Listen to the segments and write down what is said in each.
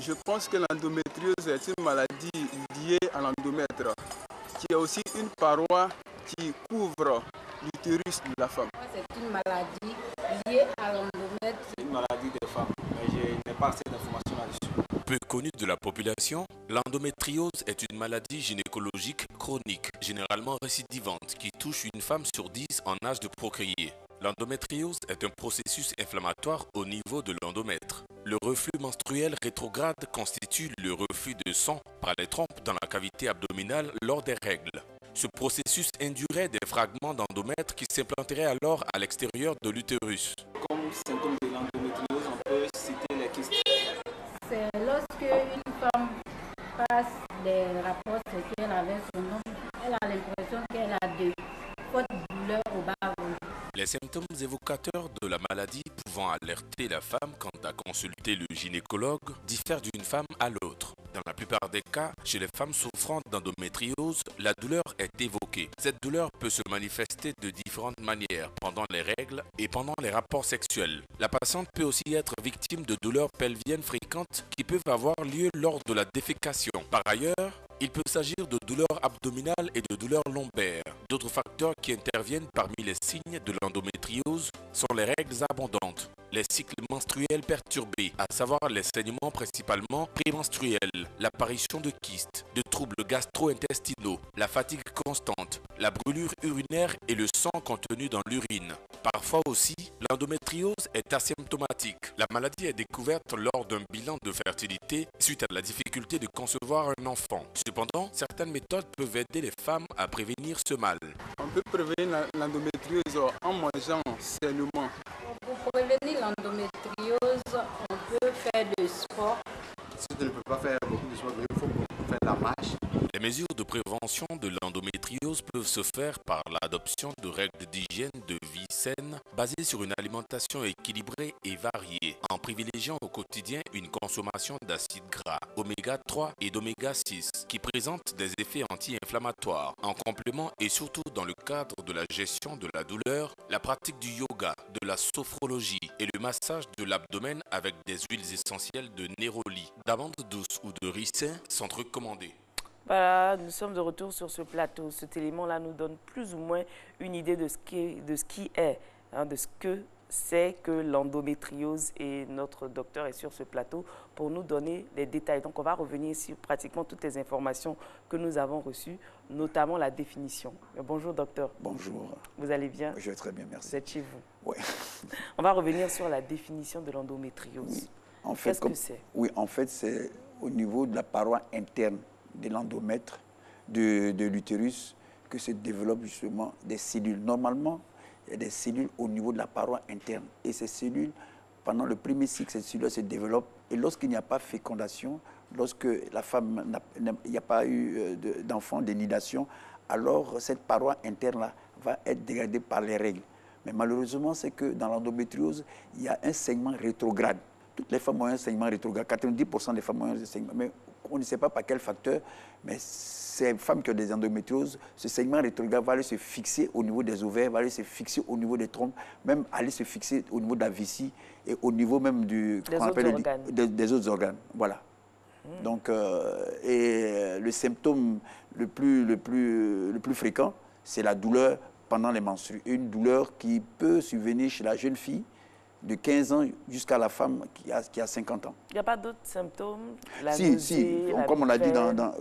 je pense que l'endométriose est une maladie liée à l'endomètre, qui est aussi une paroi qui couvre l'utérus de la femme. C'est une maladie liée à l'endomètre. C'est une maladie des femmes, mais je n'ai pas assez d'informations là-dessus. Peu connue de la population, l'endométriose est une maladie gynécologique chronique, généralement récidivante, qui touche une femme sur 10 en âge de procréer. L'endométriose est un processus inflammatoire au niveau de l'endomètre. Le reflux menstruel rétrograde constitue le reflux de sang par les trompes dans la cavité abdominale lors des règles. Ce processus induirait des fragments d'endomètre qui s'implanteraient alors à l'extérieur de l'utérus. Comme symptôme de l'endométriose, on peut citer les kystes. C'est lorsque une femme passe des rapports sexuels avec son homme, elle a l'impression qu'elle a de fortes douleurs au bas-ventre. Les symptômes évocateurs de la maladie pouvant alerter la femme quant à consulter le gynécologue diffèrent d'une femme à l'autre. Dans la plupart des cas, chez les femmes souffrant d'endométriose, la douleur est évoquée. Cette douleur peut se manifester de différentes manières pendant les règles et pendant les rapports sexuels. La patiente peut aussi être victime de douleurs pelviennes fréquentes qui peuvent avoir lieu lors de la défécation. Par ailleurs, il peut s'agir de douleurs abdominales et de douleurs lombaires. D'autres facteurs qui interviennent parmi les signes de l'endométriose sont les règles abondantes, les cycles menstruels perturbés, à savoir les saignements principalement prémenstruels, l'apparition de kystes, de troubles gastro-intestinaux, la fatigue constante, la brûlure urinaire et le sang contenu dans l'urine. Parfois aussi, l'endométriose est asymptomatique. La maladie est découverte lors d'un bilan de fertilité suite à la difficulté de concevoir un enfant. Cependant, certaines méthodes peuvent aider les femmes à prévenir ce mal. On peut prévenir l'endométriose en mangeant sainement. Pour prévenir l'endométriose, on peut faire du sport. Si tu ne peux pas faire beaucoup de sport, il faut faire la marche. Les mesures de prévention de l'endométriose peuvent se faire par l'adoption de règles d'hygiène de vie saine basées sur une alimentation équilibrée et variée, en privilégiant au quotidien une consommation d'acides gras, oméga 3 et d'oméga 6, qui présentent des effets anti-inflammatoires. En complément et surtout dans le cadre de la gestion de la douleur, la pratique du yoga, de la sophrologie et le massage de l'abdomen avec des huiles essentielles de néroli, d'amande douce ou de ricin sont recommandées. Voilà, nous sommes de retour sur ce plateau. Cet élément-là nous donne plus ou moins une idée de ce qui est, de ce que c'est que l'endométriose, et notre docteur est sur ce plateau pour nous donner les détails. Donc on va revenir sur pratiquement toutes les informations que nous avons reçues, notamment la définition. Bonjour docteur. Bonjour. Vous allez bien? Je vais très bien, merci. Vous êtes chez vous? Oui. On va revenir sur la définition de l'endométriose. Oui. En fait, qu'est-ce que c'est? Oui, en fait c'est au niveau de la paroi interne de l'endomètre, de l'utérus, que se développent justement des cellules. Normalement, il y a des cellules au niveau de la paroi interne. Et ces cellules, pendant le premier cycle, ces cellules se développent. Et lorsqu'il n'y a pas fécondation, lorsque la femme il n'y a pas eu d'enfant, d'énidation, alors cette paroi interne-là va être dégradée par les règles. Mais malheureusement, c'est que dans l'endométriose, il y a un saignement rétrograde. Toutes les femmes ont un saignement rétrograde. 90% des femmes ont un saignement. Mais on ne sait pas par quel facteur, mais ces femmes qui ont des endométrioses, ce saignement rétrograde va aller se fixer au niveau des ovaires, va aller se fixer au niveau des trompes, même aller se fixer au niveau de la vessie et au niveau même des autres organes. Voilà. Donc, et le symptôme le plus fréquent, c'est la douleur pendant les menstrues. Une douleur qui peut survenir chez la jeune fille de 15 ans jusqu'à la femme qui a 50 ans. Il n'y a pas d'autres symptômes? Comme on l'a dit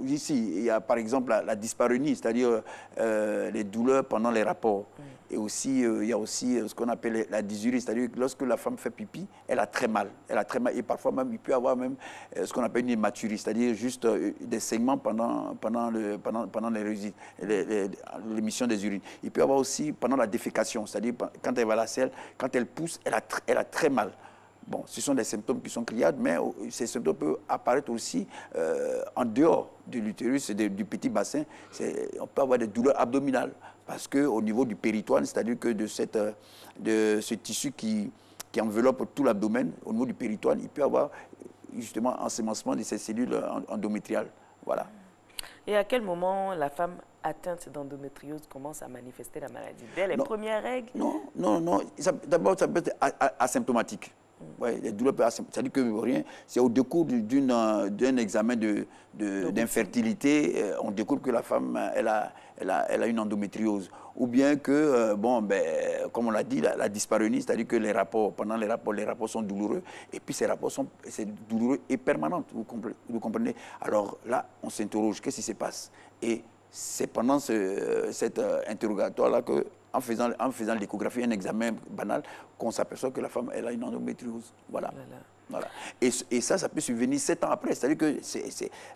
ici, il y a par exemple la dyspareunie, c'est-à-dire les douleurs pendant les rapports. Et aussi, il y a aussi ce qu'on appelle la dysurie, c'est-à-dire que lorsque la femme fait pipi, elle a très mal. Elle a très mal. Et parfois même, il peut y avoir même ce qu'on appelle une hématurie, c'est-à-dire juste des saignements pendant l'émission des urines. Il peut y avoir aussi pendant la défécation, c'est-à-dire quand elle va à la selle, quand elle pousse, elle a très mal. Bon, ce sont des symptômes qui sont criardes, mais ces symptômes peuvent apparaître aussi en dehors de l'utérus et du petit bassin. On peut avoir des douleurs abdominales parce qu'au niveau du péritoine, c'est-à-dire que de ce tissu qui enveloppe tout l'abdomen, au niveau du péritoine, il peut y avoir justement ensemencement de ces cellules endométriales. Voilà. Et à quel moment la femme atteinte d'endométriose commence à manifester la maladie? Dès les premières règles? Non. D'abord, ça peut être asymptomatique. Ouais, les douleurs peuvent c'est-à-dire que rien, c'est au décours d'un examen d'infertilité, on découvre que la femme, elle a une endométriose. Ou bien que, comme on l'a dit, la dyspareunie, c'est-à-dire que pendant les rapports sont douloureux, et puis c'est douloureux et permanent, vous comprenez. Alors là, on s'interroge, qu'est-ce qui se passe? Et c'est pendant cet interrogatoire-là que, en faisant l'échographie, un examen banal, qu'on s'aperçoit que la femme, elle a une endométriose. Voilà. Voilà. Et ça peut survenir 7 ans après. C'est-à-dire que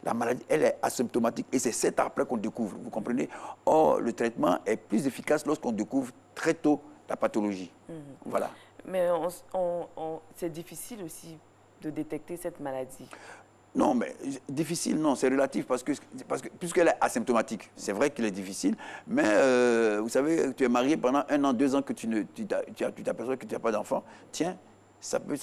la maladie, elle est asymptomatique et c'est 7 ans après qu'on découvre. Vous comprenez? Or, le traitement est plus efficace lorsqu'on découvre très tôt la pathologie. Voilà. Mais c'est difficile aussi de détecter cette maladie. Non, mais difficile, non, c'est relatif parce que puisqu'elle est asymptomatique, c'est vrai qu'il est difficile, mais vous savez, tu es marié pendant 1 an, 2 ans que tu t'aperçois que tu n'as pas d'enfant, tiens, ça peut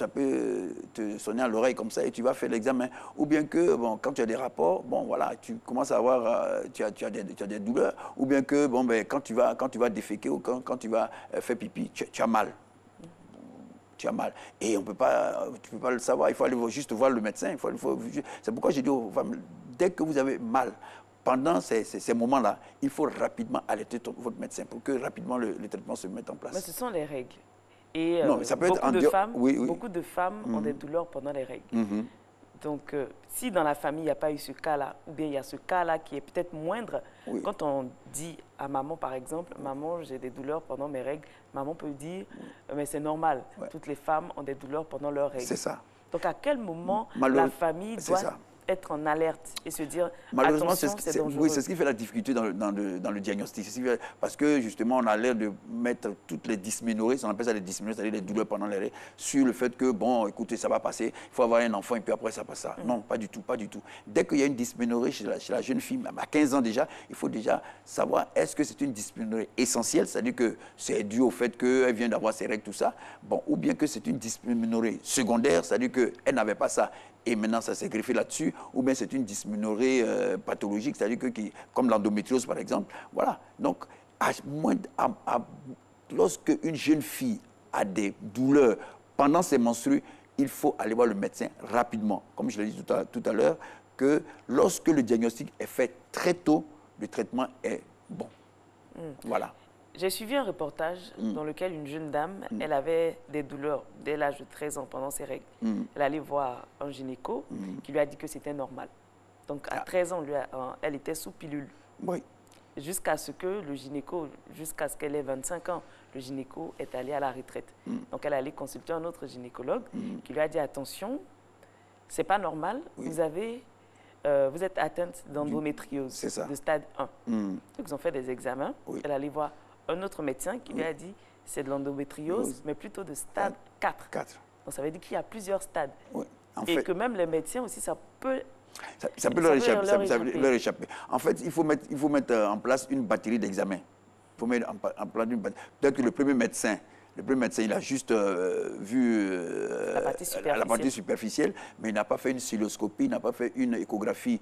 te sonner à l'oreille comme ça et tu vas faire l'examen. Ou bien que, quand tu as des rapports, voilà, tu commences à avoir, tu as des douleurs, ou bien que, quand tu vas déféquer ou quand tu vas faire pipi, tu as mal. Tu as mal. Et tu ne peux pas le savoir. Il faut aller juste voir le médecin. C'est pourquoi j'ai dit aux femmes, dès que vous avez mal, pendant ces moments-là, il faut rapidement alerter votre médecin pour que rapidement le traitement se mette en place. Mais ce sont les règles. Et non, mais ça peut beaucoup de femmes ont des douleurs pendant les règles. Donc, si dans la famille, il n'y a pas eu ce cas-là, ou bien il y a ce cas-là qui est peut-être moindre, quand on dit à maman, par exemple, « Maman, j'ai des douleurs pendant mes règles », maman peut dire « Mais c'est normal, toutes les femmes ont des douleurs pendant leurs règles. » C'est ça. Donc, à quel moment la famille doit être en alerte et se dire malheureusement, attention, c'est dangereux. Oui, c'est ce qui fait la difficulté dans le diagnostic. Parce que justement, on a l'air de mettre toutes les dysménorrhées, on appelle ça les dysménorrhées, c'est-à-dire les douleurs pendant les règles, sur le fait que, écoutez, ça va passer, il faut avoir un enfant et puis après ça passe ça. Non, pas du tout, pas du tout. Dès qu'il y a une dysménorrhée chez la jeune fille, même à 15 ans déjà, il faut déjà savoir est-ce que c'est une dysménorrhée essentielle, c'est-à-dire que c'est dû au fait qu'elle vient d'avoir ses règles, tout ça, ou bien que c'est une dysménorrhée secondaire, c'est-à-dire qu'elle n'avait pas ça. Et maintenant, ça s'est greffé là-dessus, ou bien c'est une dysménorrhée pathologique, c'est-à-dire comme l'endométriose, par exemple. Voilà. Donc, lorsque une jeune fille a des douleurs pendant ses menstrues, il faut aller voir le médecin rapidement. Comme je l'ai dit tout à l'heure, que lorsque le diagnostic est fait très tôt, le traitement est bon. Voilà. J'ai suivi un reportage dans lequel une jeune dame, elle avait des douleurs dès l'âge de 13 ans pendant ses règles. Elle allait voir un gynéco qui lui a dit que c'était normal. Donc à 13 ans, elle était sous pilule. Oui. Jusqu'à ce que le gynéco, jusqu'à ce qu'elle ait 25 ans, le gynéco est allé à la retraite. Donc elle allait consulter un autre gynécologue qui lui a dit attention, c'est pas normal, vous êtes atteinte d'endométriose de stade 1. Donc ils ont fait des examens, elle allait voir un autre médecin qui lui a dit c'est de l'endométriose, mais plutôt de stade 4. Donc ça veut dire qu'il y a plusieurs stades. Et que même les médecins aussi, ça peut leur échapper. En fait, il faut mettre en place une batterie d'examens. Il faut mettre en place une batterie. Peut-être que le premier médecin, il a juste vu la partie superficielle, mais il n'a pas fait une cystoscopie, il n'a pas fait une échographie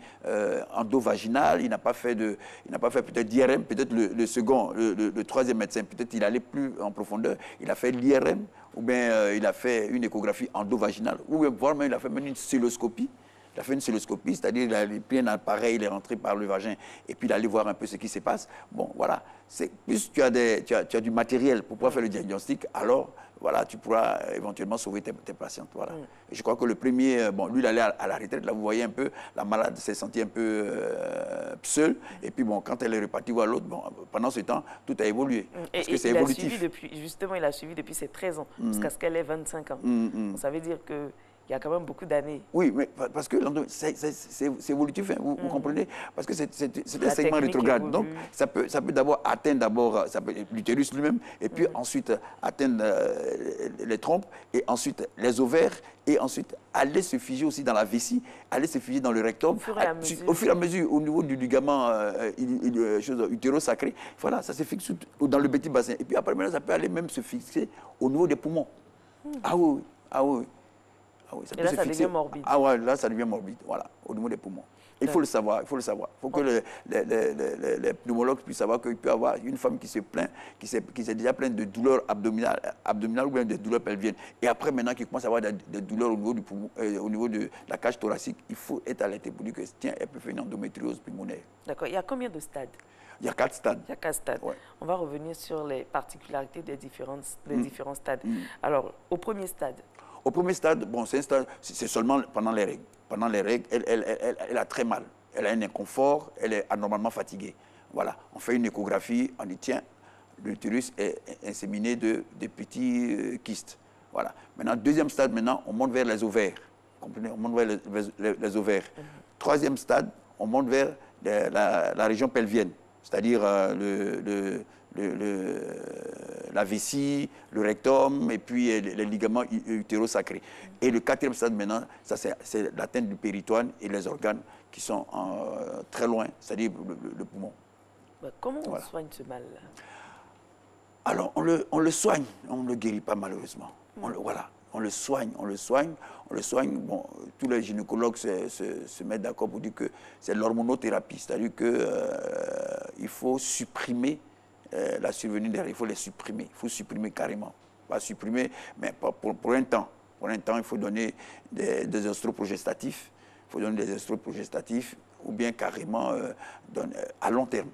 endovaginale, il n'a pas fait peut-être d'IRM, peut-être le troisième médecin, peut-être il allait plus en profondeur, il a fait l'IRM, ou bien il a fait une échographie endovaginale, ou bien voire même il a fait même une cystoscopie. Il a fait une cystoscopie, c'est-à-dire qu'il a pris un appareil, il est rentré par le vagin, et puis il allait voir un peu ce qui se passe. Bon, voilà. Plus tu as du matériel pour pouvoir faire le diagnostic, alors voilà, tu pourras éventuellement sauver tes patientes. Voilà. Et je crois que le premier, lui, il allait à la retraite, là, vous voyez un peu, la malade s'est sentie un peu seule, et puis quand elle est repartie voir l'autre, pendant ce temps, tout a évolué. Parce que c'est évolutif. Il a suivi depuis ses 13 ans, jusqu'à ce qu'elle ait 25 ans. Ça veut dire que il y a quand même beaucoup d'années. Oui, mais parce que c'est évolutif, hein, vous comprenez? Parce que c'est un segment rétrograde. Donc, ça peut d'abord atteindre l'utérus lui-même, et puis ensuite atteindre les trompes, et ensuite les ovaires, et ensuite aller se figer aussi dans la vessie, aller se figer dans le rectum. Au fur et à mesure, au niveau du ligament utéro-sacré, voilà, ça se fixe dans le petit bassin. Et puis après, maintenant, ça peut aller même se fixer au niveau des poumons. Ah oui. Et là, ça devient morbide. Ah ouais, là, ça devient morbide, voilà, au niveau des poumons. Il faut le savoir, il faut le savoir. Il faut que les pneumologues puissent savoir qu'il peut y avoir une femme qui se plaint, qui s'est déjà plainte de douleurs abdominales ou bien de douleurs pelviennes. Et après, maintenant, qui commence à avoir des douleurs au niveau du poumon, au niveau de la cage thoracique, il faut être alerté pour dire que, tiens, elle peut faire une endométriose pulmonaire. D'accord. Il y a combien de stades? Il y a 4 stades. Il y a 4 stades. Ouais. On va revenir sur les particularités des différents stades. Alors, au premier stade. Au premier stade, bon, c'est seulement pendant les règles. Pendant les règles, elle a très mal. Elle a un inconfort, elle est anormalement fatiguée. Voilà. On fait une échographie, on dit tiens, l'utérus est inséminé de petits kystes. Voilà. Maintenant, deuxième stade, maintenant, on monte vers les ovaires. Vous comprenez? On monte vers les ovaires. Troisième stade, on monte vers la région pelvienne, c'est-à-dire la vessie, le rectum et puis les ligaments utérosacrés. Et le quatrième stade maintenant, c'est l'atteinte du péritoine et les organes qui sont très loin, c'est-à-dire le poumon. Comment on soigne ce mal-là? Alors, on le soigne, on ne le guérit pas malheureusement. On le soigne. Bon, tous les gynécologues se mettent d'accord pour dire que c'est l'hormonothérapie, c'est-à-dire qu'il faut supprimer la survenue des règles, il faut les supprimer. Il faut supprimer carrément. Pas supprimer, mais pour un temps. Pour un temps, il faut donner des oestroprogestatifs. Il faut donner des oestroprogestatifs ou bien carrément à long terme.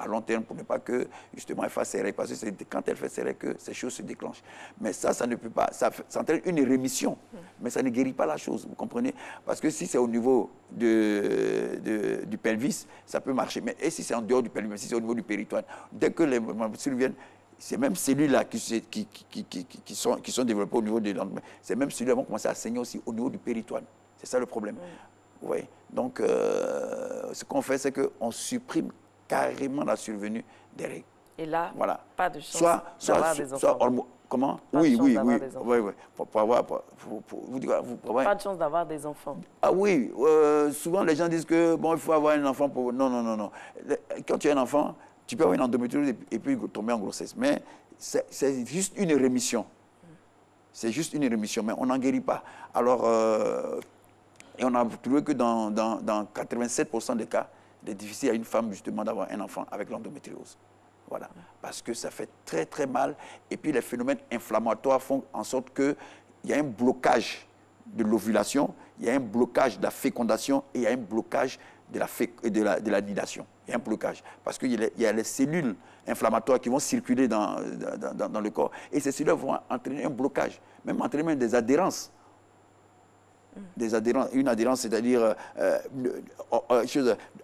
À long terme, pour ne pas que, justement, elle fasse ses règles. Parce que c'est quand elle fait ses règles que ces choses se déclenchent. Mais ça ne peut pas. Ça entraîne une rémission. Mais ça ne guérit pas la chose, vous comprenez? Parce que si c'est au niveau du pelvis, ça peut marcher. Mais et si c'est en dehors du pelvis, si c'est au niveau du péritoine, dès que les menstrues viennent, ces mêmes cellules-là qui sont développées au niveau des lendemains, ces mêmes cellules vont commencer à saigner aussi au niveau du péritoine. C'est ça le problème. Vous voyez? Donc, ce qu'on fait, c'est qu'on supprime carrément la survenue des règles. Et là, voilà. Pas de chance d'avoir des enfants. Comment? Pas Oui. de chance d'avoir des enfants. Pas de chance d'avoir des enfants. Ah oui, souvent les gens disent que bon, il faut avoir un enfant pour... Non. Quand tu as un enfant, tu peux avoir une endométriose et puis tomber en grossesse. Mais c'est juste une rémission. C'est juste une rémission, mais on n'en guérit pas. Alors, et on a trouvé que dans 87% des cas, il est difficile à une femme justement d'avoir un enfant avec l'endométriose. Voilà. Parce que ça fait très très mal. Et puis les phénomènes inflammatoires font en sorte qu'il y a un blocage de l'ovulation, il y a un blocage de la fécondation et il y a un blocage de la nidation. Il y a un blocage. Parce qu'il y a les cellules inflammatoires qui vont circuler dans le corps. Et ces cellules vont entraîner un blocage, même entraîner des adhérences. Une adhérence, c'est-à-dire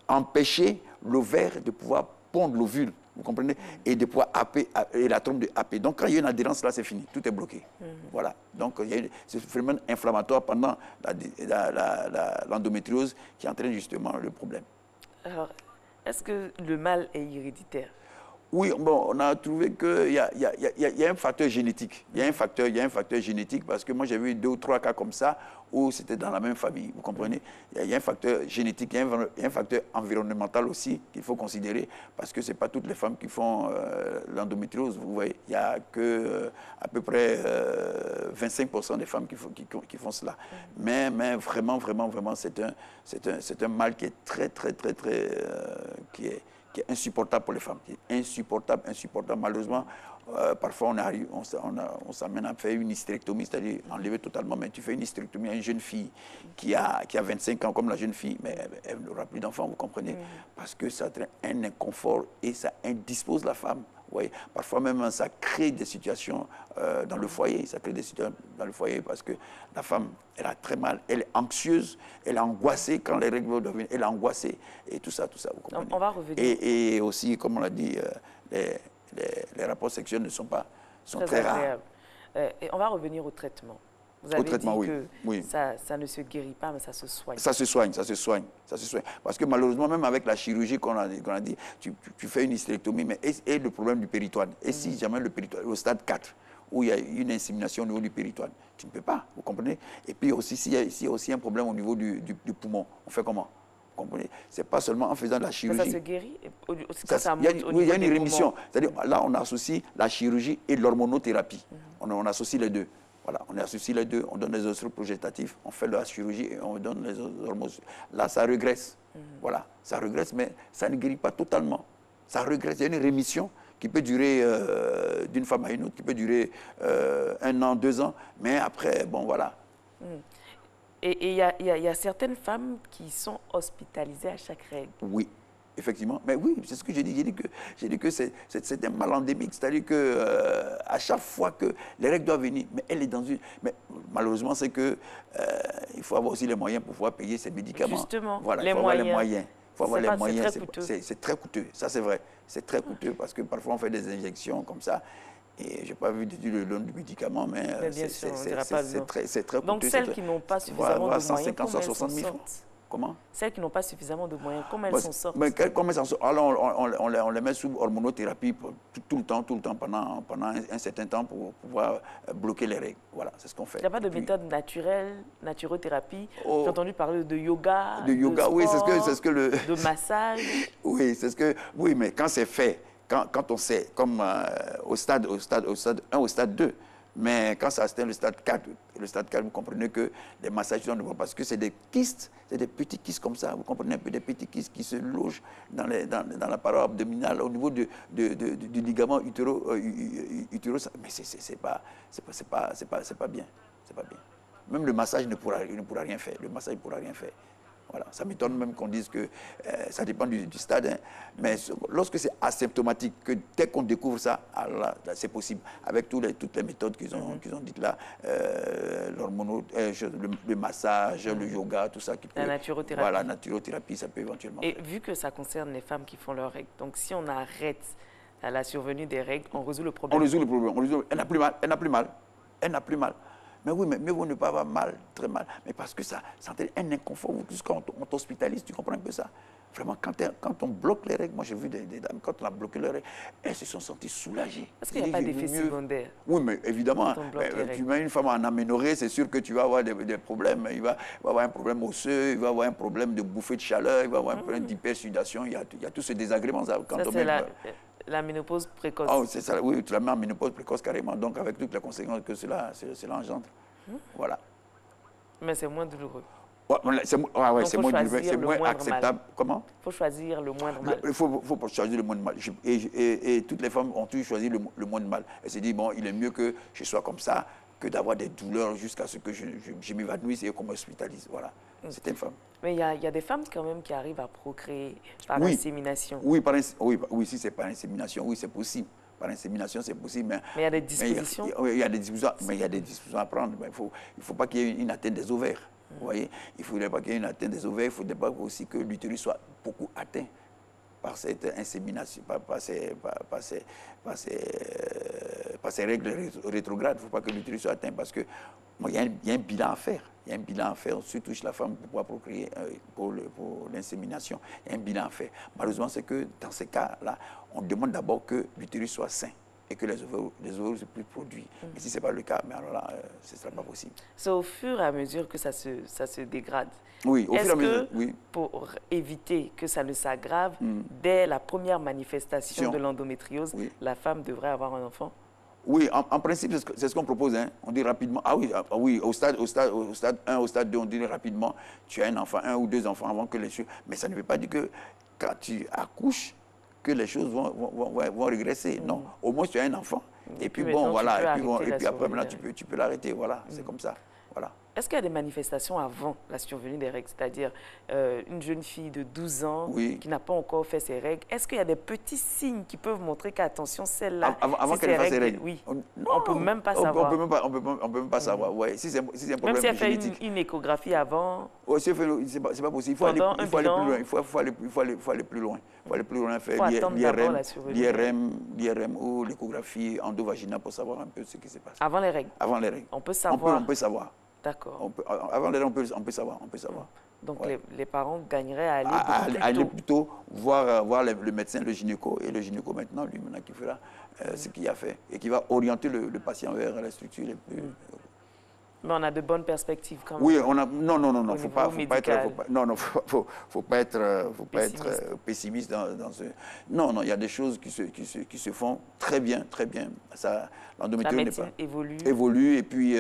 empêcher l'ovaire de pouvoir pondre l'ovule, vous comprenez, et de pouvoir et la trompe de happer. Donc quand il y a une adhérence, là c'est fini, tout est bloqué. Voilà. Donc il y a ce phénomène inflammatoire pendant l'endométriose qui entraîne justement le problème. Alors, est-ce que le mal est héréditaire? Oui, bon, on a trouvé qu'il y a un facteur génétique. Il y a un facteur génétique parce que moi j'ai vu 2 ou 3 cas comme ça où c'était dans la même famille, vous comprenez. Il y a un facteur génétique, il y a un facteur environnemental aussi qu'il faut considérer parce que ce n'est pas toutes les femmes qui font l'endométriose, vous voyez. Il n'y a que à peu près 25% des femmes qui font cela. Mais vraiment, c'est un mal qui est très, qui est insupportable pour les femmes. Insupportable. Malheureusement, parfois on s'amène à faire une hystérectomie, c'est-à-dire enlever totalement, mais tu fais une hystérectomie à une jeune fille qui a 25 ans comme la jeune fille, mais elle n'aura plus d'enfants, vous comprenez, parce que ça entraîne un inconfort et ça indispose la femme. Oui, parfois même ça crée des situations dans le foyer. Ça crée des situations dans le foyer parce que la femme, elle a très mal, elle est anxieuse, elle est angoissée quand les règles vont venir, elle est angoissée et tout ça, vous comprenez. On va revenir. Et aussi, comme on l'a dit, les rapports sexuels sont très rares. Et on va revenir au traitement. Vous avez dit que ça ne se guérit pas, mais ça se soigne. Ça se soigne. Parce que malheureusement, même avec la chirurgie qu'on a dit, tu fais une hystérectomie, mais et le problème du péritoine. Et si jamais le péritoine, au stade 4, où il y a une insémination au niveau du péritoine, tu ne peux pas, vous comprenez. Et puis aussi, s'il y a aussi un problème au niveau du poumon, on fait comment? Vous comprenez? Ce n'est pas seulement en faisant de la chirurgie. Mais ça se guérit? Il y a une rémission. C'est-à-dire, là, on associe la chirurgie et l'hormonothérapie. On associe les deux. Voilà, on associe les deux, on donne les oestroprogestatifs, on fait la chirurgie et on donne les hormones. Là, ça régresse. Voilà, ça regresse, mais ça ne guérit pas totalement. Ça regresse, il y a une rémission qui peut durer d'une femme à une autre, qui peut durer 1 an, 2 ans, mais après, bon, voilà. Et il y a certaines femmes qui sont hospitalisées à chaque règle. Oui, effectivement. Mais oui, c'est ce que j'ai dit. J'ai dit que c'est un mal endémique. C'est-à-dire qu'à chaque fois que les règles doivent venir, mais elle est dans une... Mais malheureusement, c'est que il faut avoir aussi les moyens pour pouvoir payer ces médicaments. Justement, voilà, les il faut moyens. avoir les moyens. Il faut avoir les moyens. C'est très coûteux. Ça, c'est vrai. C'est très coûteux parce que parfois, on fait des injections comme ça. Et je n'ai pas vu le nom du médicament, mais c'est très coûteux. Donc, celles qui n'ont pas suffisamment de moyens, 150, 160 000 francs. Comment? Celles qui n'ont pas suffisamment de moyens, comment elles s'en sortent? Comment elles s'en sortent? Alors, on les met sous hormonothérapie tout le temps, pendant un certain temps pour pouvoir bloquer les règles. Voilà, c'est ce qu'on fait. Il n'y a pas de méthode naturelle, naturothérapie? J'ai entendu parler de yoga, de sport, oui, c'est ce que le... de massage. Oui, c'est ce que... Oui, mais quand c'est fait, quand on sait, comme au stade 1, au stade 2, mais quand ça atteint le stade 4, vous comprenez que les massages sont de parce que c'est des kystes, c'est des petits kystes comme ça, vous comprenez un peu, des petits kystes qui se logent dans la paroi abdominale au niveau du ligament utéro, mais c'est pas bien, c'est pas bien. Même le massage ne pourra rien faire, le massage ne pourra rien faire. Voilà. Ça m'étonne même qu'on dise que ça dépend du stade, hein. Mais lorsque c'est asymptomatique, que dès qu'on découvre ça, là, c'est possible. Avec toutes les méthodes qu'ils ont dites là, le massage, le yoga, tout ça. La naturothérapie. Voilà, la naturothérapie, ça peut éventuellement Et faire. vu que ça concerne les femmes qui font leurs règles, donc si on arrête à la survenue des règles, on résout le problème. On résout le problème. Elle n'a plus mal. Mais oui, mais mieux vaut ne pas avoir mal, très mal. Mais parce que ça entraîne un inconfort. Quand on t'hospitalise, tu comprends un peu ça. Vraiment, quand on bloque les règles, moi j'ai vu des dames, quand on a bloqué les règles, elles se sont senties soulagées. Est-ce qu'il n'y a pas d'effet secondaire? Oui, mais évidemment, tu mets une femme en aménorrhée, c'est sûr que tu vas avoir des problèmes. Il va avoir un problème osseux, il va avoir un problème de bouffée de chaleur, il va avoir un problème d'hypersudation. Il y a tous ces désagréments. La ménopause précoce. Oh, c'est ça, oui, tu la mets en ménopause précoce carrément, donc avec toutes les conséquences que cela engendre. Voilà. Mais c'est moins douloureux. C'est moins acceptable. Comment? Il faut choisir le moindre mal. Il faut choisir le moindre mal. Et toutes les femmes ont toujours choisi le moindre mal. Elles se disent, bon, il est mieux que je sois comme ça que d'avoir des douleurs jusqu'à ce que je m'évanouisse et qu'on m'hospitalise. Voilà. C'était une femme. Mais il y a des femmes quand même qui arrivent à procréer par insémination. Oui, si c'est par insémination, oui, c'est possible. Par insémination, c'est possible. Mais il y a des dispositions. Il y a des dispositions à prendre. Il ne faut pas qu'il y ait une atteinte des ovaires. Vous voyez, il ne faudrait pas qu'il y ait une atteinte des ovaires. Il ne faudrait pas aussi que l'utérus soit beaucoup atteint par cette insémination, par ces règles rétrogrades. Il ne faut pas que l'utérus soit atteint parce qu'il y a un bilan à faire. Il y a un bilan à faire, surtout chez la femme, pour pouvoir procréer pour l'insémination. Il y a un bilan à faire. Malheureusement, c'est que dans ces cas-là, on demande d'abord que l'utérus soit sain et que les ovaires ne soient plus produits. Mais si ce n'est pas le cas, mais alors là, ce ne sera pas possible. C'est au fur et à mesure que ça se dégrade. Oui, au fur et à mesure, oui. Pour éviter que ça ne s'aggrave, dès la première manifestation de l'endométriose, la femme devrait avoir un enfant? Oui, en principe, c'est ce qu'on propose. Hein. On dit rapidement, au stade 1, au stade 2, on dit rapidement, tu as un enfant, 1 ou 2 enfants avant que les choses... Mais ça ne veut pas dire que quand tu accouches, que les choses vont régresser. Non, au moins tu as un enfant. Et puis bon, voilà. Et puis après, maintenant, tu peux l'arrêter. Voilà, c'est comme ça. Voilà. Est-ce qu'il y a des manifestations avant la survenue des règles? C'est-à-dire une jeune fille de 12 ans qui n'a pas encore fait ses règles. Est-ce qu'il y a des petits signes qui peuvent montrer qu'attention, celle-là... Avant qu'elle fasse ses règles? Oui. On ne peut même pas savoir. On peut même pas savoir. Ouais. Si c'est un problème même si elle fait génétique. une échographie avant... Ouais, c'est pas possible. Il faut aller plus loin. Il faut aller plus loin. Il faut aller plus loin, faire l'IRM ou l'échographie endovaginale pour savoir un peu ce qui se passe. Avant les règles? Avant les règles. On peut savoir? On peut savoir. D'accord. Avant les règles, on peut savoir. Donc les parents gagneraient à aller plutôt voir le médecin, le gynéco, et le gynéco maintenant, lui, qui fera ce qu'il a fait et qui va orienter le patient vers la structure les plus... Mais on a de bonnes perspectives quand même. Oui, on a... Non, faut pas être pessimiste dans ce... Non, il y a des choses qui se font très bien l'endométriose n'est pas... évolue et puis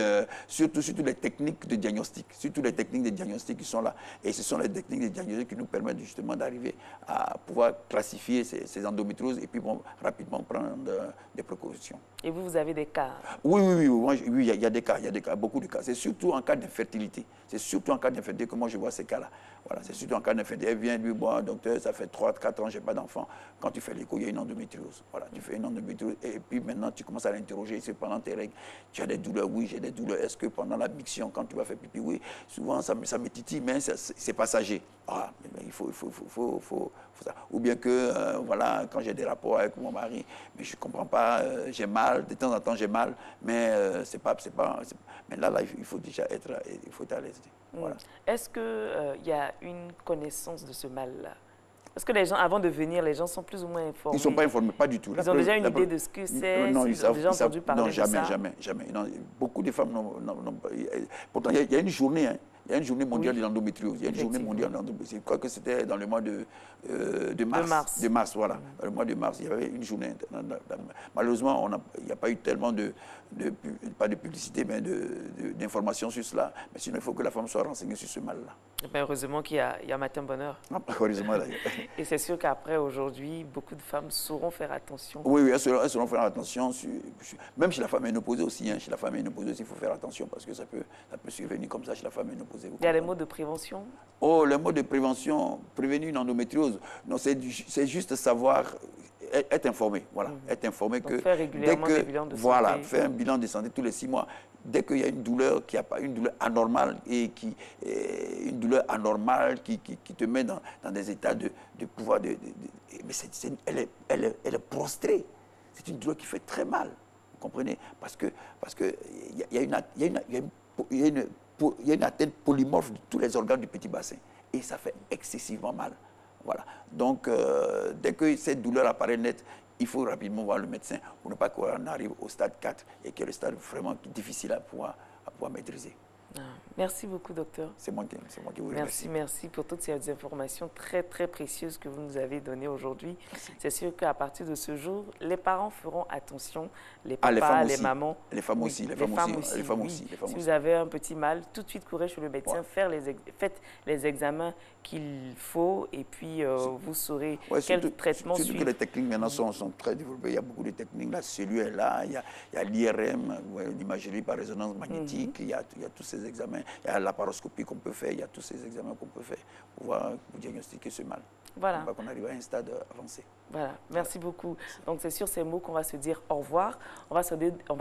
surtout les techniques de diagnostic. Surtout les techniques de diagnostic qui sont là. Et ce sont les techniques de diagnostic qui nous permettent justement d'arriver à pouvoir classifier ces endométrioses et puis bon, rapidement prendre des précautions. Et vous avez des cas? Oui, il y a des cas, beaucoup de cas. C'est surtout en cas d'infertilité. C'est surtout en cas d'infertilité que moi je vois ces cas-là. Voilà, c'est surtout en cas d'infertilité. Elle vient lui, bon, docteur, ça fait 3-4 ans, je n'ai pas d'enfant. Quand tu fais l'écho, il y a une endométriose. Voilà, tu fais une endométriose et puis maintenant tu commences à l'interroger. C'est pendant tes règles, tu as des douleurs, oui, j'ai des douleurs. Est-ce que pendant la miction, quand tu vas faire pipi, oui, souvent ça me titille, mais c'est passager. Ah, mais il faut ça. Ou bien que, voilà, quand j'ai des rapports avec mon mari, mais je ne comprends pas, j'ai mal, de temps en temps j'ai mal, mais mais là, il faut déjà être à l'aise. Voilà. Est-ce qu'il y a une connaissance de ce mal-là? Parce que les gens, avant de venir, les gens sont plus ou moins informés. Ils ne sont pas informés, pas du tout. Ils ont déjà une idée de ce que c'est. Non, ils ont déjà entendu parler de ça. Jamais. Non, beaucoup de femmes n'ont pas. Pourtant, il y a une journée, hein. Il y a une journée mondiale de l'endométriose. Il y a une journée mondiale de l'endométriose. Je crois que c'était dans le mois de mars. De mars, voilà. Dans le mois de mars, il y avait une journée. Malheureusement, il n'y a pas eu tellement pas de publicité, mais d'informations sur cela. Mais sinon, il faut que la femme soit renseignée sur ce mal-là. Heureusement qu'il y a Matin Bonheur. Heureusement, d'ailleurs. Et c'est sûr qu'après, aujourd'hui, beaucoup de femmes sauront faire attention. Oui, elles sauront faire attention. Même chez la femme ménopausée aussi. Hein, chez la femme ménopausée aussi, il faut faire attention parce que ça peut survenir comme ça chez la femme ménopausée. Il y a les mots de prévention? Oh, les mots de prévention, prévenir une endométriose. Non, c'est juste savoir, être informé. Voilà, être informé. Donc, faire régulièrement des bilans de santé. Voilà, faire un bilan de santé tous les 6 mois. Dès qu'il y a une douleur qui une douleur anormale et qui te met dans des états de pouvoir mais elle est prostrée. C'est une douleur qui fait très mal. Vous comprenez? Parce que il y a une atteinte polymorphe de tous les organes du petit bassin et ça fait excessivement mal. Voilà. Donc, dès que cette douleur apparaît nette, il faut rapidement voir le médecin pour ne pas qu'on arrive au stade 4 et qui est le stade vraiment difficile à pouvoir maîtriser. Merci beaucoup, docteur. C'est moi qui vous remercie. Merci pour toutes ces informations très, très précieuses que vous nous avez données aujourd'hui. C'est sûr qu'à partir de ce jour, les parents feront attention, les papas, les mamans. Les femmes aussi. Si vous avez un petit mal, tout de suite courez chez le médecin, faites les examens qu'il faut et puis vous saurez quel traitement suivre. Surtout que les techniques maintenant sont très développées. Il y a beaucoup de techniques. La cellule est là, il y a l'IRM, l'imagerie par résonance magnétique, il y a tous ces examens. Il y a la laparoscopie qu'on peut faire, il y a tous ces examens qu'on peut faire pour diagnostiquer ce mal. Voilà. Pour qu'on arrive à un stade avancé. Voilà, merci beaucoup. Donc c'est sur ces mots qu'on va se dire au revoir. On va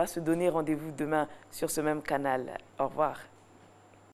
se donner rendez-vous demain sur ce même canal. Au revoir.